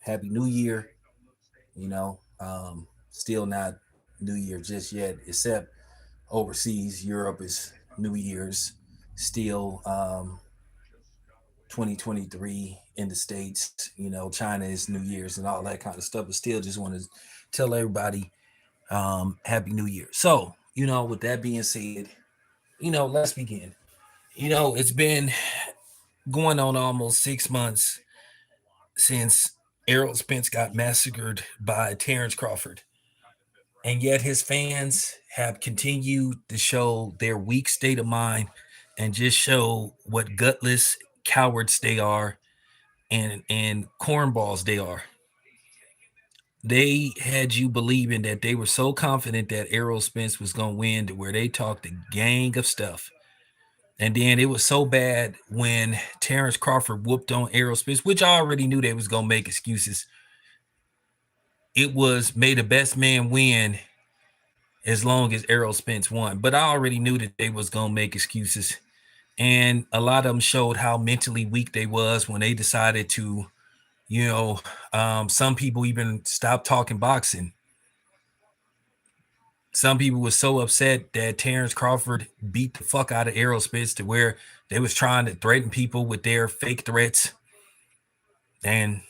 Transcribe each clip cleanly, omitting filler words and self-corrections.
Happy New Year. Still not New Year just yet, except overseas. Europe is New Year's. Still 2023 in the States. China is New Year's and all that kind of stuff. But still, just want to tell everybody Happy New Year. So, with that being said, let's begin. It's been going on almost 6 months since Errol Spence got massacred by Terrence Crawford. And yet his fans have continued to show their weak state of mind and just show what gutless cowards they are and cornballs they are. They had you believing that they were so confident that Errol Spence was going to win to where they talked a gang of stuff. And then it was so bad when Terrence Crawford whooped on Errol Spence, which I already knew they was going to make excuses. It was made the best man win as long as Errol Spence won. But I already knew that they was going to make excuses. And a lot of them showed how mentally weak they was when they decided to, some people even stopped talking boxing. Some people were so upset that Terrence Crawford beat the fuck out of Errol Spence to where they was trying to threaten people with their fake threats. And,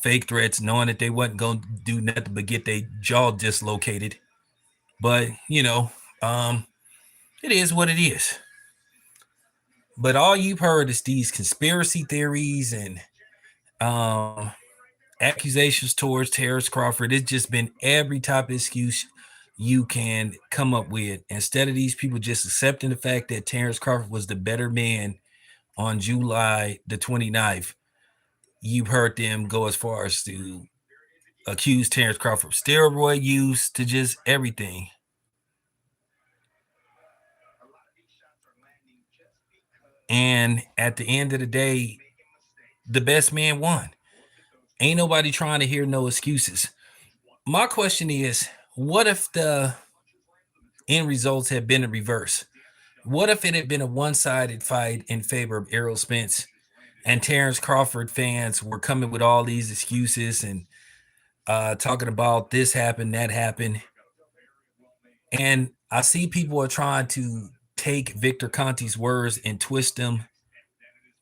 fake threats, knowing that they wasn't going to do nothing but get their jaw dislocated. But, it is what it is. But all you've heard is these conspiracy theories and accusations towards Terrence Crawford. It's just been every type of excuse you can come up with. Instead of these people just accepting the fact that Terrence Crawford was the better man on July the 29th, you've heard them go as far as to accuse Terrence Crawford of steroid use to just everything. And at the end of the day, the best man won. Ain't nobody trying to hear no excuses. My question is, what if the end results had been a reverse? What if it had been a one-sided fight in favor of Errol Spence and Terrence Crawford fans were coming with all these excuses and talking about this happened, that happened. And I see people are trying to take Victor Conti's words and twist them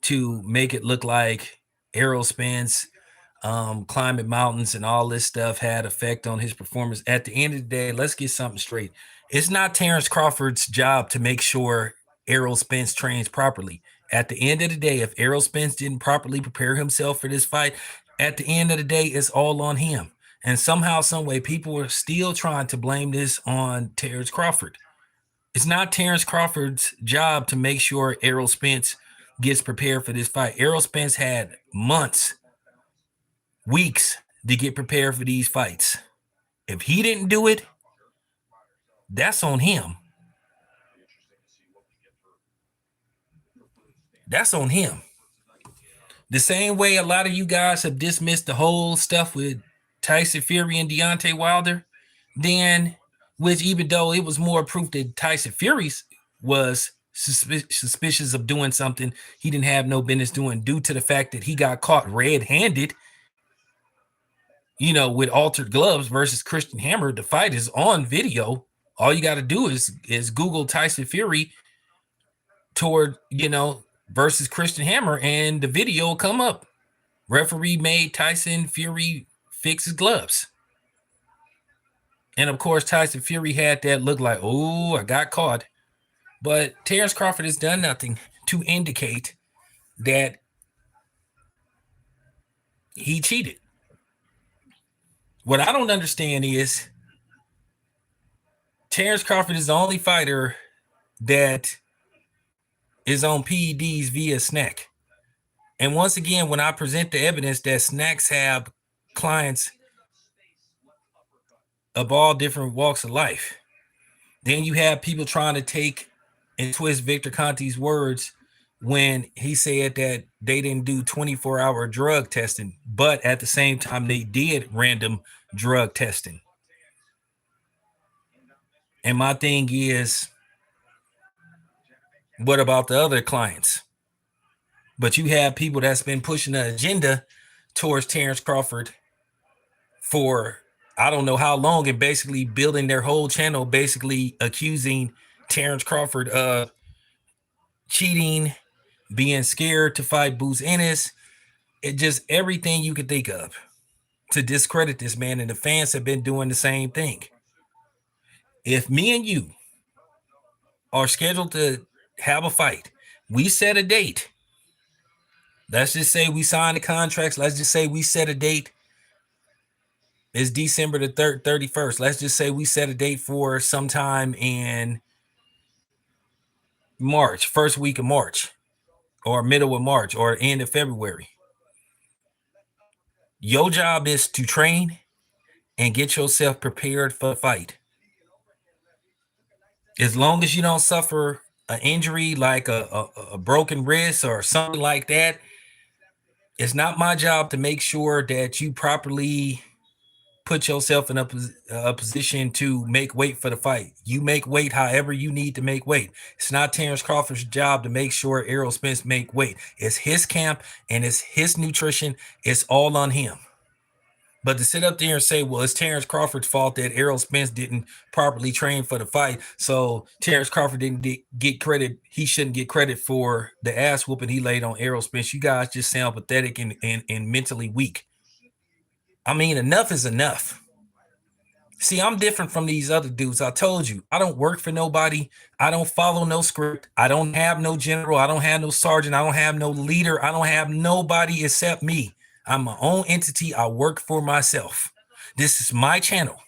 to make it look like Errol Spence climbing mountains and all this stuff had effect on his performance. At the end of the day, let's get something straight. It's not Terrence Crawford's job to make sure Errol Spence trains properly. At the end of the day, if Errol Spence didn't properly prepare himself for this fight, at the end of the day, it's all on him. And somehow, some way, people are still trying to blame this on Terrence Crawford. It's not Terrence Crawford's job to make sure Errol Spence gets prepared for this fight. Errol Spence had months, weeks to get prepared for these fights. If he didn't do it, that's on him. That's on him. The same way a lot of you guys have dismissed the whole stuff with Tyson Fury and Deontay Wilder, then, which even though it was more proof that Tyson Fury was suspicious of doing something he didn't have no business doing due to the fact that he got caught red-handed, with altered gloves versus Christian Hammer. The fight is on video. All you got to do is Google Tyson Fury versus Christian Hammer, and the video will come up. Referee made Tyson Fury fix his gloves. And of course, Tyson Fury had that look like, oh, I got caught. But Terrence Crawford has done nothing to indicate that he cheated. What I don't understand is Terrence Crawford is the only fighter that is on PEDs via snack. And once again, when I present the evidence that snacks have clients of all different walks of life, then you have people trying to take and twist Victor Conti's words when he said that they didn't do 24-hour drug testing, but at the same time, they did random drug testing. And my thing is, what about the other clients? But you have people that's been pushing the agenda towards Terrence Crawford for I don't know how long, and basically building their whole channel, basically accusing Terrence Crawford of cheating, being scared to fight Boots Ennis. It just everything you could think of to discredit this man, and the fans have been doing the same thing. If me and you are scheduled to have a fight, we set a date. Let's just say we sign the contracts. Let's just say we set a date. It's December the 31st. Let's just say we set a date for sometime in March, first week of March, or middle of March, or end of February. Your job is to train and get yourself prepared for the fight. As long as you don't suffer an injury like a broken wrist or something like that, it's not my job to make sure that you properly put yourself in a position to make weight for the fight. You make weight however you need to make weight. It's not Terrence Crawford's job to make sure Errol Spence make weight. It's his camp and it's his nutrition. It's all on him. But to sit up there and say, well, it's Terrence Crawford's fault that Errol Spence didn't properly train for the fight, so Terrence Crawford didn't get credit. He shouldn't get credit for the ass whooping he laid on Errol Spence. You guys just sound pathetic and mentally weak. I mean, enough is enough. See, I'm different from these other dudes. I told you, I don't work for nobody. I don't follow no script. I don't have no general. I don't have no sergeant. I don't have no leader. I don't have nobody except me. I'm my own entity. I work for myself. This is my channel.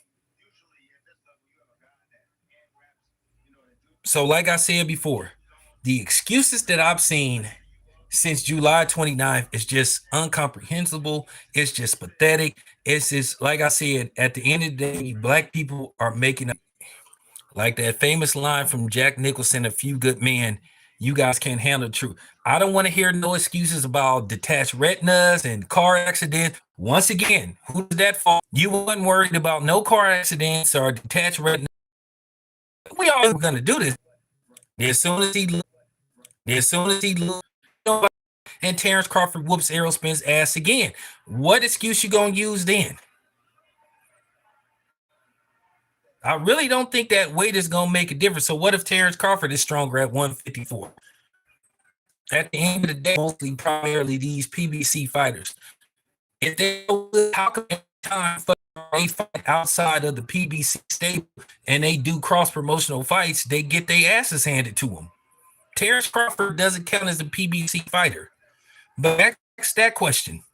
So like I said before, the excuses that I've seen since July 29th is just incomprehensible. It's just pathetic. It's just, like I said, at the end of the day, black people are making up. Like that famous line from Jack Nicholson, A Few Good Men, you guys can't handle the truth. I don't want to hear no excuses about detached retinas and car accidents. Once again, who's that for? You weren't worried about no car accidents or detached retinas. We all were going to do this. As soon as he and Terrence Crawford whoops Errol Spence's ass again. What excuse you going to use then? I really don't think that weight is going to make a difference. So what if Terrence Crawford is stronger at 154? At the end of the day, mostly primarily these PBC fighters. If they how come time for they fight outside of the PBC stable and they do cross promotional fights, they get their asses handed to them. Terrence Crawford doesn't count as a PBC fighter. But that's that question.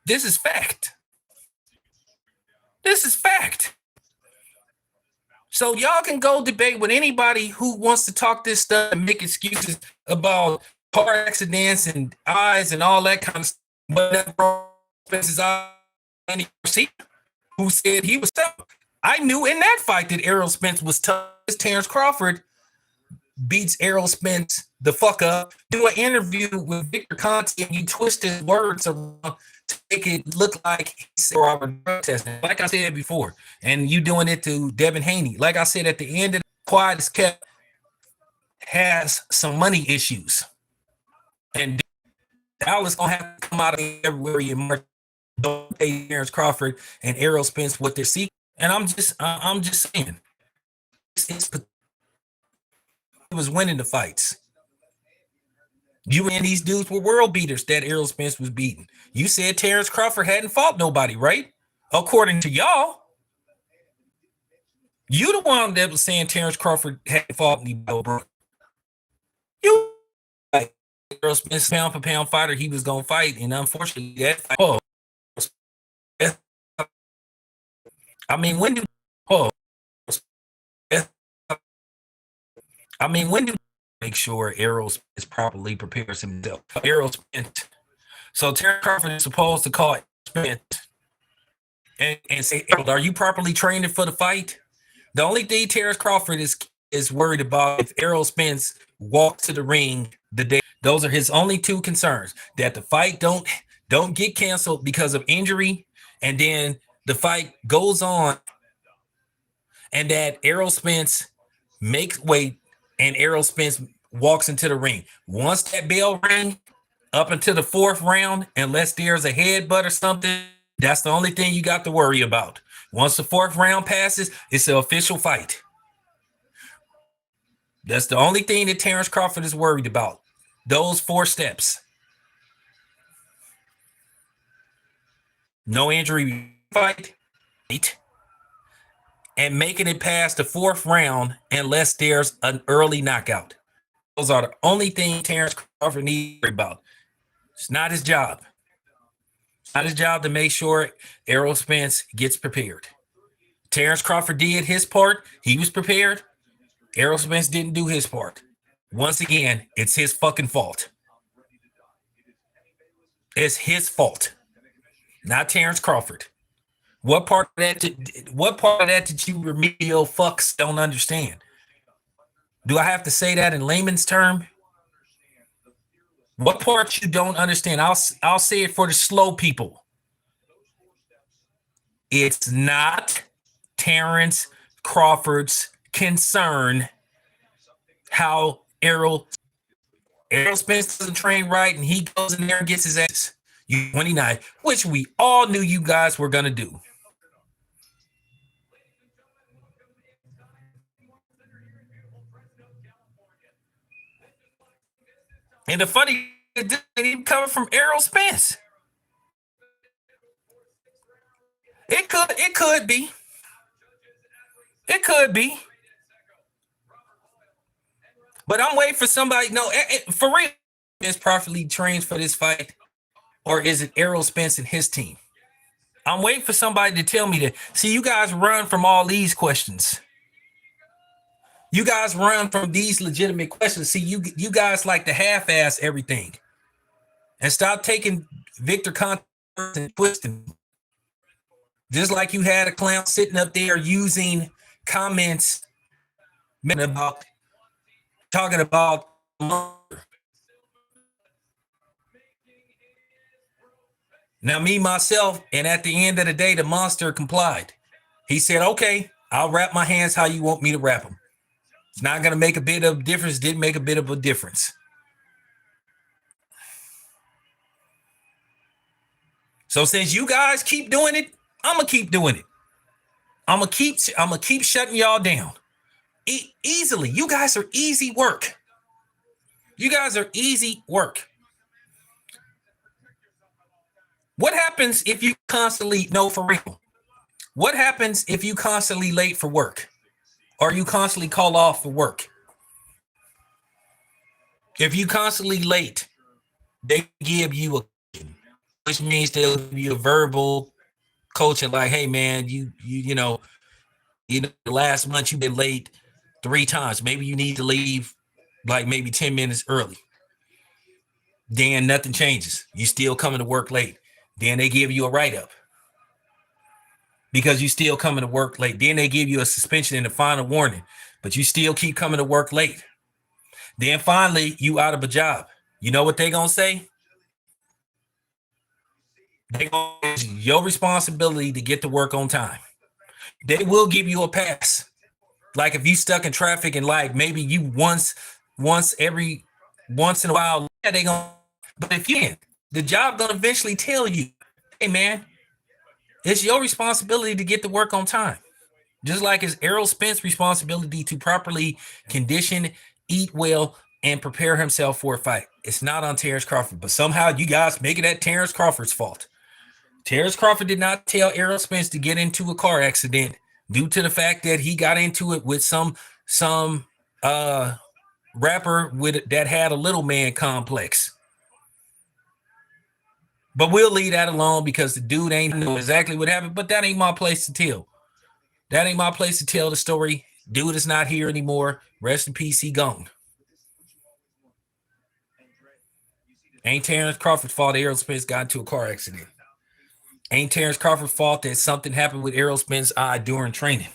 This is fact. This is fact. So y'all can go debate with anybody who wants to talk this stuff and make excuses about car accidents and eyes and all that kind of stuff. Who said he was tough? I knew in that fight that Errol Spence was tough. Terrence Crawford beats Errol Spence the fuck up. Do an interview with Victor Conte and you twist his words around to make it look like he's drug testing. Like I said before, and you doing it to Devin Haney. Like I said, at the end of the quiet is kept has some money issues, and Dallas gonna have to come out of February and March. Don't pay Terrence Crawford and Errol Spence what they're seeking. And I'm just saying, it was winning the fights. You and these dudes were world beaters that Errol Spence was beating. You said Terrence Crawford hadn't fought nobody, right? According to y'all. You the one that was saying Terrence Crawford hadn't fought anybody, bro. You like Errol Spence, pound for pound fighter, he was gonna fight, and unfortunately that fight. I mean, when do make sure Errol Spence properly prepares himself? Errol Spence. So Terrence Crawford is supposed to call Spence and say, Errol, are you properly trained for the fight? The only thing Terrence Crawford is worried about if Errol Spence walks to the ring the day. Those are his only two concerns: that the fight don't get canceled because of injury, and then the fight goes on, and that Errol Spence makes weight and Errol Spence walks into the ring. Once that bell rang up until the fourth round, unless there's a headbutt or something, That's the only thing you got to worry about. Once the fourth round passes, it's an official fight. That's the only thing that Terrence Crawford is worried about. Those 4 steps. No injury fight, and making it past the 4th round unless there's an early knockout. Those are the only thing Terrence Crawford needs to worry about. It's not his job. It's not his job to make sure Errol Spence gets prepared. Terrence Crawford did his part. He was prepared. Errol Spence didn't do his part. Once again, it's his fucking fault. It's his fault, not Terrence Crawford. What part of that did you remedial fucks don't understand? Do I have to say that in layman's term? What part you don't understand? I'll say it for the slow people. It's not Terrence Crawford's concern how Errol Spence doesn't train right and he goes in there and gets his ass 29, which we all knew you guys were going to do. And the funny thing, it didn't even come from Errol Spence. It could be. It could be. But I'm waiting for somebody. No, for real, is properly trained for this fight, or is it Errol Spence and his team? I'm waiting for somebody to tell me that. See, you guys run from all these questions. You guys run from these legitimate questions. See, you guys like to half-ass everything, and stop taking Victor Conte and twisting. Just like you had a clown sitting up there using comments about talking about. Now, me, myself, and at the end of the day, the monster complied. He said, okay, I'll wrap my hands how you want me to wrap them. It's not going to make a bit of a difference. Didn't make a bit of a difference. So since you guys keep doing it, I'm going to keep doing it. I'm going to keep shutting y'all down. Easily. You guys are easy work. You guys are easy work. What happens if you constantly, no, for real? What happens if you constantly late for work? Or you constantly call off for work? If you constantly late, they give you a, which means they'll give you a verbal coaching like, hey man, you know, last month you've been late 3 times. Maybe you need to leave like maybe 10 minutes early. Then nothing changes. You still coming to work late. Then they give you a write-up because you still coming to work late. Then they give you a suspension and a final warning, but you still keep coming to work late. Then finally, you out of a job. You know what they gonna say? It's your responsibility to get to work on time. They will give you a pass. Like if you stuck in traffic and like maybe you once in a while, yeah, they gonna. But if you can't, the job gonna eventually tell you, hey man, it's your responsibility to get to work on time. Just like it's Errol Spence's responsibility to properly condition, eat well, and prepare himself for a fight. It's not on Terrence Crawford, but somehow you guys make it at Terrence Crawford's fault. Terrence Crawford did not tell Errol Spence to get into a car accident due to the fact that he got into it with some rapper that had a little man complex. But we'll leave that alone because the dude ain't know exactly what happened, but that ain't my place to tell. That ain't my place to tell the story. Dude is not here anymore. Rest in peace, he gone. Ain't Terrence Crawford's fault Errol Spence got into a car accident. Ain't Terrence Crawford's fault that something happened with Errol Spence's eye during training.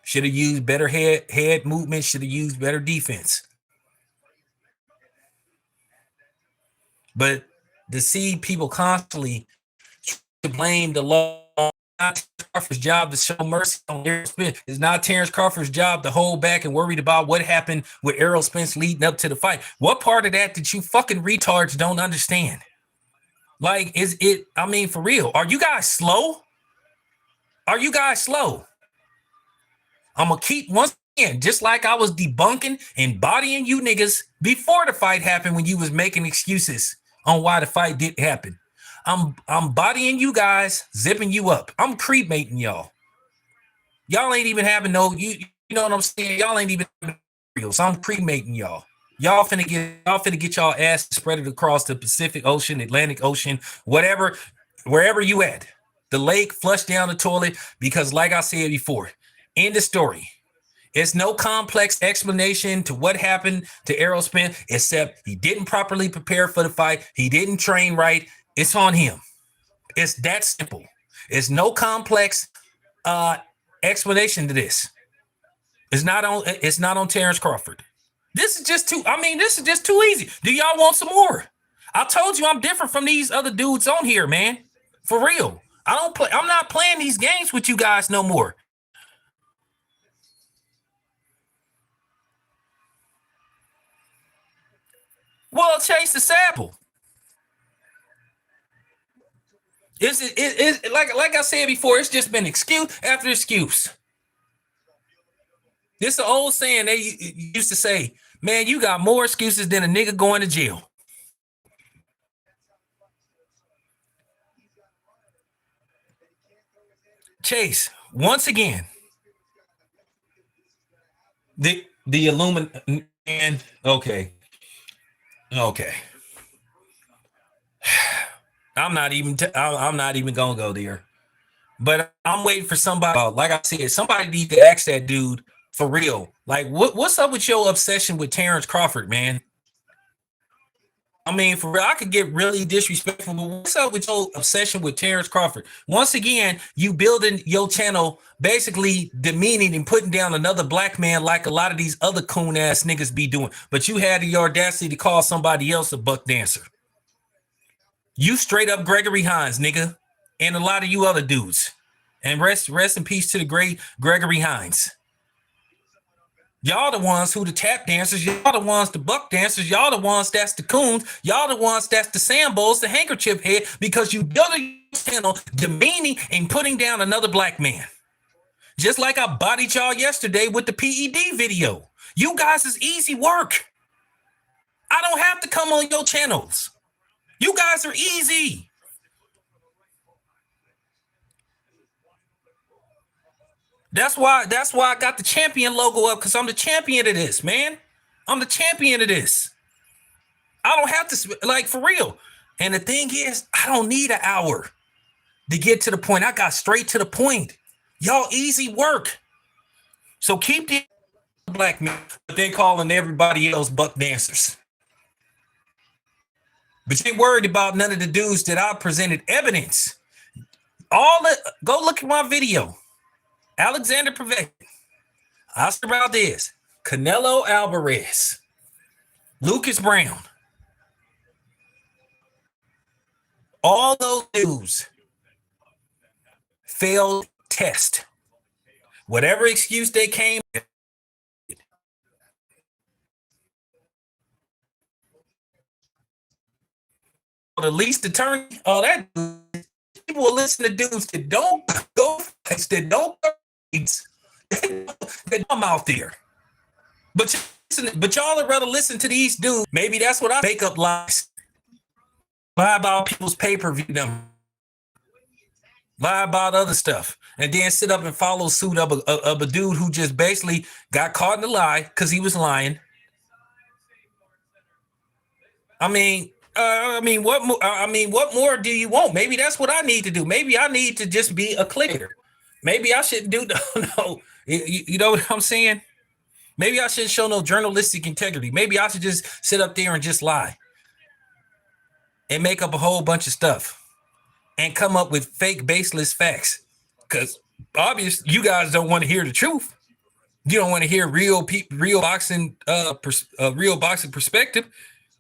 Should have used better head movement, should have used better defense. But to see people constantly to blame the law, not Terrence Crawford's job to show mercy on Errol Spence. It's not Terrence Crawford's job to hold back and worried about what happened with Errol Spence leading up to the fight. What part of that did you fucking retards don't understand? Like, is it? I mean, for real, are you guys slow? Are you guys slow? I'm gonna keep once again, just like I was debunking and bodying you niggas before the fight happened when you was making excuses on why the fight didn't happen. I'm bodying you guys, zipping you up. I'm cremating y'all. Y'all ain't even having no you know what I'm saying? Y'all ain't even real. So I'm cremating y'all. Y'all finna get y'all ass spread it across the Pacific Ocean, Atlantic Ocean, whatever, wherever you at. The lake, flush down the toilet, because like I said before, end the story. It's no complex explanation to what happened to Errol Spence, except he didn't properly prepare for the fight. He didn't train right. It's on him. It's that simple. It's no complex explanation to this. It's not on Terrence Crawford. This is just too easy. Do y'all want some more? I told you I'm different from these other dudes on here, man. For real. I'm not playing these games with you guys no more. Well, chase the sample. It's like I said before, it's just been excuse after excuse. This is an old saying they used to say, man, you got more excuses than a nigga going to jail. Chase, once again, the Illumin and okay. I'm not even gonna go there. But I'm waiting for somebody. Like I said, somebody need to ask that dude for real. Like, what's up with your obsession with Terrence Crawford, man? I mean, for real, I could get really disrespectful, but what's up with your obsession with Terrence Crawford? Once again, you building your channel basically demeaning and putting down another black man like a lot of these other coon ass niggas be doing. But you had the audacity to call somebody else a buck dancer. You straight up Gregory Hines, nigga, and a lot of you other dudes. And rest in peace to the great Gregory Hines. Y'all the ones who the tap dancers, y'all the ones the buck dancers, y'all the ones that's the coons, y'all the ones that's the Sambos, the handkerchief head, because you built a channel demeaning and putting down another black man. Just like I bodied y'all yesterday with the PED video. You guys is easy work. I don't have to come on your channels. You guys are easy. That's why I got the champion logo up, because I'm the champion of this, man. I'm the champion of this. I don't have to, like, for real. And the thing is, I don't need an hour to get to the point. I got straight to the point. Y'all easy work. So keep the black men, but they calling everybody else buck dancers. But you ain't worried about none of the dudes that I presented evidence. Go look at my video. Alexander Povetkin, Oscar Valdez, Canelo Alvarez, Lucas Brown. All those dudes failed test. Whatever excuse they came with. The least attorney, all that people will listen to dudes that don't go fights, that don't that I'm out there. But y'all would rather listen to these dudes. Maybe that's what I make up lies. Lie about people's pay-per-view numbers. Lie about other stuff. And then sit up and follow suit of a dude who just basically got caught in the lie because he was lying. What more do you want? Maybe that's what I need to do. Maybe I need to just be a clicker. Maybe I shouldn't do no. You know what I'm saying? Maybe I shouldn't show no journalistic integrity. Maybe I should just sit up there and just lie and make up a whole bunch of stuff and come up with fake, baseless facts. Because obviously, you guys don't want to hear the truth. You don't want to hear real boxing perspective.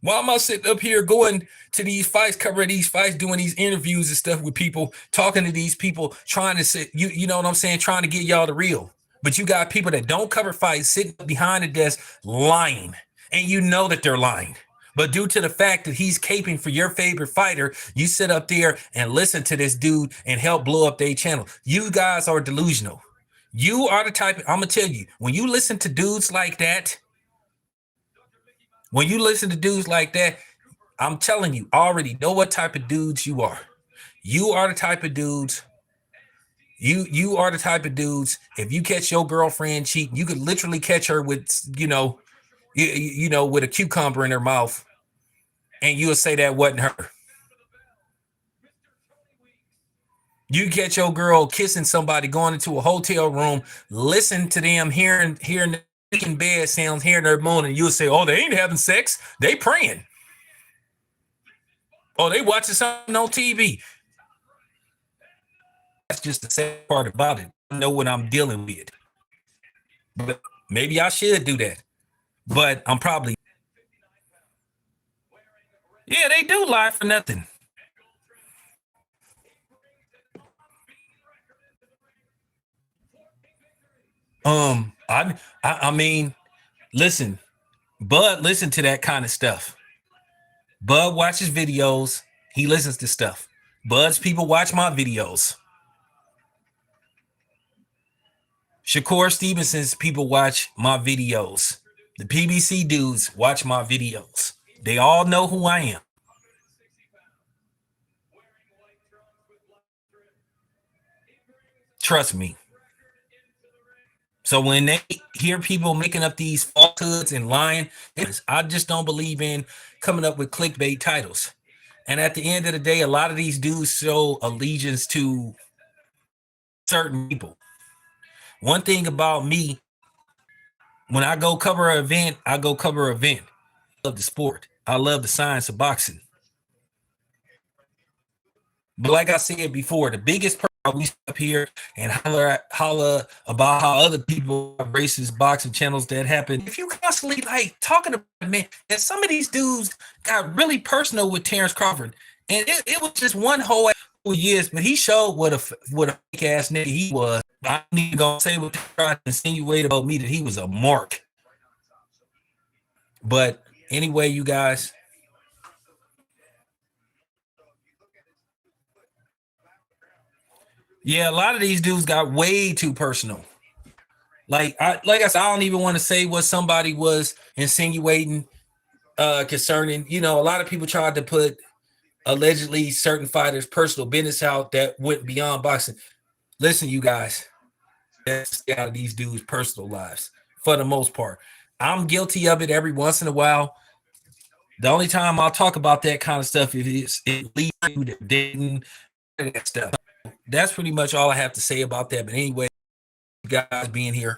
Why am I sitting up here going to these fights, covering these fights, doing these interviews and stuff with people, talking to these people, trying to sit, you know what I'm saying, trying to get y'all the real. But you got people that don't cover fights sitting behind the desk lying, and you know that they're lying. But due to the fact that he's caping for your favorite fighter, you sit up there and listen to this dude and help blow up their channel. You guys are delusional. You are the type, I'm going to tell you, when you listen to dudes like that, I'm telling you, I already know what type of dudes you are. You are the type of dudes. You are the type of dudes. If you catch your girlfriend cheating, you could literally catch her with, with a cucumber in her mouth, and you'll say that wasn't her. You catch your girl kissing somebody, going into a hotel room, listen to them hearing making bed sounds, hearing their moaning. You'll say, "Oh, they ain't having sex. They praying. Oh, they watching something on TV." That's just the sad part about it. I know what I'm dealing with, but maybe I should do that. But I'm probably, yeah, they do lie for nothing. I mean, listen, Bud listen to that kind of stuff. Bud watches videos. He listens to stuff. Bud's people watch my videos. Shakur Stevenson's people watch my videos. The PBC dudes watch my videos. They all know who I am. Trust me. So when they hear people making up these falsehoods and lying, I just don't believe in coming up with clickbait titles. And at the end of the day, a lot of these dudes show allegiance to certain people. One thing about me, when I go cover an event, I go cover an event. I love the sport. I love the science of boxing. But like I said before, the biggest we up here and holler about how other people have racist boxing channels that happen. If you constantly like talking about it, man, and some of these dudes got really personal with Terrence Crawford, and it was just one whole years, but he showed what a fake ass nigga he was. I ain't even gonna say what they tried to insinuate about me, that he was a mark. But anyway, you guys, yeah, a lot of these dudes got way too personal. Like I said, I don't even want to say what somebody was insinuating concerning. A lot of people tried to put allegedly certain fighters' personal business out that went beyond boxing. Listen, you guys, that's out of these dudes' personal lives for the most part. I'm guilty of it every once in a while. The only time I'll talk about that kind of stuff is it leads to dating that stuff. That's pretty much all I have to say about that. But anyway, you guys being here.